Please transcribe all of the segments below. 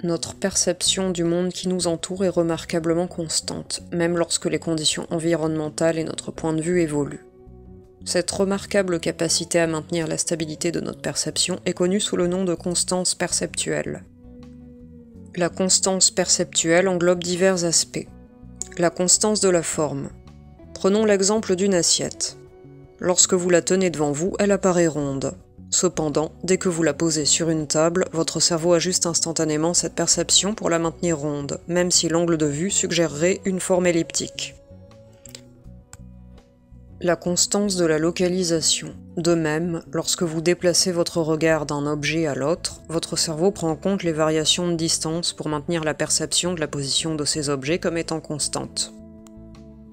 Notre perception du monde qui nous entoure est remarquablement constante, même lorsque les conditions environnementales et notre point de vue évoluent. Cette remarquable capacité à maintenir la stabilité de notre perception est connue sous le nom de constance perceptuelle. La constance perceptuelle englobe divers aspects. La constance de la forme. Prenons l'exemple d'une assiette. Lorsque vous la tenez devant vous, elle apparaît ronde. Cependant, dès que vous la posez sur une table, votre cerveau ajuste instantanément cette perception pour la maintenir ronde, même si l'angle de vue suggérerait une forme elliptique. La constance de la localisation. De même, lorsque vous déplacez votre regard d'un objet à l'autre, votre cerveau prend en compte les variations de distance pour maintenir la perception de la position de ces objets comme étant constante.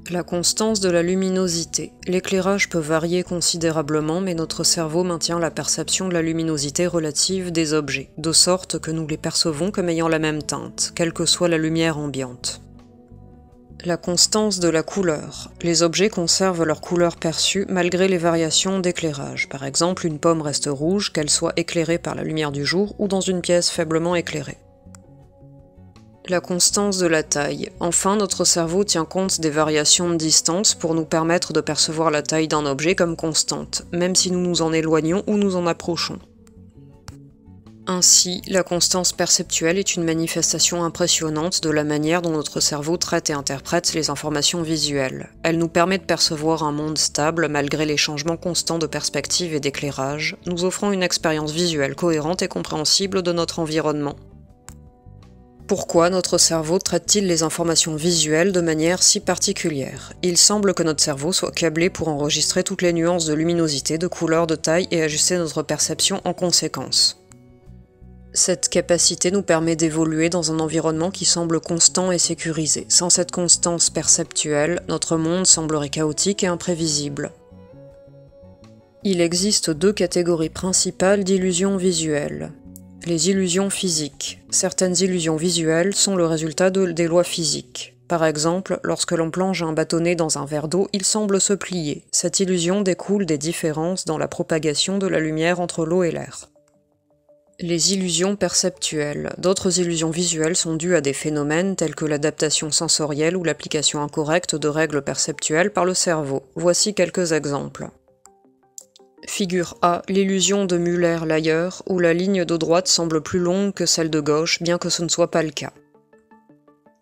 La constance de la luminosité. L'éclairage peut varier considérablement, mais notre cerveau maintient la perception de la luminosité relative des objets, de sorte que nous les percevons comme ayant la même teinte, quelle que soit la lumière ambiante. La constance de la couleur. Les objets conservent leur couleur perçue malgré les variations d'éclairage. Par exemple, une pomme reste rouge, qu'elle soit éclairée par la lumière du jour ou dans une pièce faiblement éclairée. La constance de la taille. Enfin, notre cerveau tient compte des variations de distance pour nous permettre de percevoir la taille d'un objet comme constante, même si nous nous en éloignons ou nous en approchons. Ainsi, la constance perceptuelle est une manifestation impressionnante de la manière dont notre cerveau traite et interprète les informations visuelles. Elle nous permet de percevoir un monde stable malgré les changements constants de perspective et d'éclairage, nous offrant une expérience visuelle cohérente et compréhensible de notre environnement. Pourquoi notre cerveau traite-t-il les informations visuelles de manière si particulière? Il semble que notre cerveau soit câblé pour enregistrer toutes les nuances de luminosité, de couleur, de taille et ajuster notre perception en conséquence. Cette capacité nous permet d'évoluer dans un environnement qui semble constant et sécurisé. Sans cette constance perceptuelle, notre monde semblerait chaotique et imprévisible. Il existe deux catégories principales d'illusions visuelles. Les illusions physiques. Certaines illusions visuelles sont le résultat des lois physiques. Par exemple, lorsque l'on plonge un bâtonnet dans un verre d'eau, il semble se plier. Cette illusion découle des différences dans la propagation de la lumière entre l'eau et l'air. Les illusions perceptuelles. D'autres illusions visuelles sont dues à des phénomènes tels que l'adaptation sensorielle ou l'application incorrecte de règles perceptuelles par le cerveau. Voici quelques exemples. Figure A, l'illusion de Müller-Lyer, où la ligne de droite semble plus longue que celle de gauche, bien que ce ne soit pas le cas.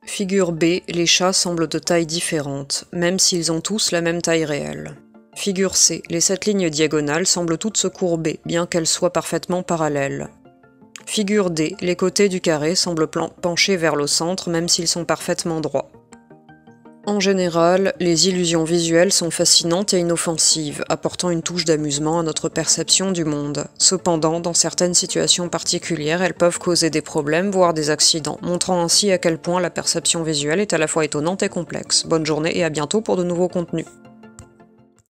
Figure B, les chats semblent de tailles différentes, même s'ils ont tous la même taille réelle. Figure C, les 7 lignes diagonales semblent toutes se courber, bien qu'elles soient parfaitement parallèles. Figure D, les côtés du carré semblent pencher vers le centre, même s'ils sont parfaitement droits. En général, les illusions visuelles sont fascinantes et inoffensives, apportant une touche d'amusement à notre perception du monde. Cependant, dans certaines situations particulières, elles peuvent causer des problèmes, voire des accidents, montrant ainsi à quel point la perception visuelle est à la fois étonnante et complexe. Bonne journée et à bientôt pour de nouveaux contenus.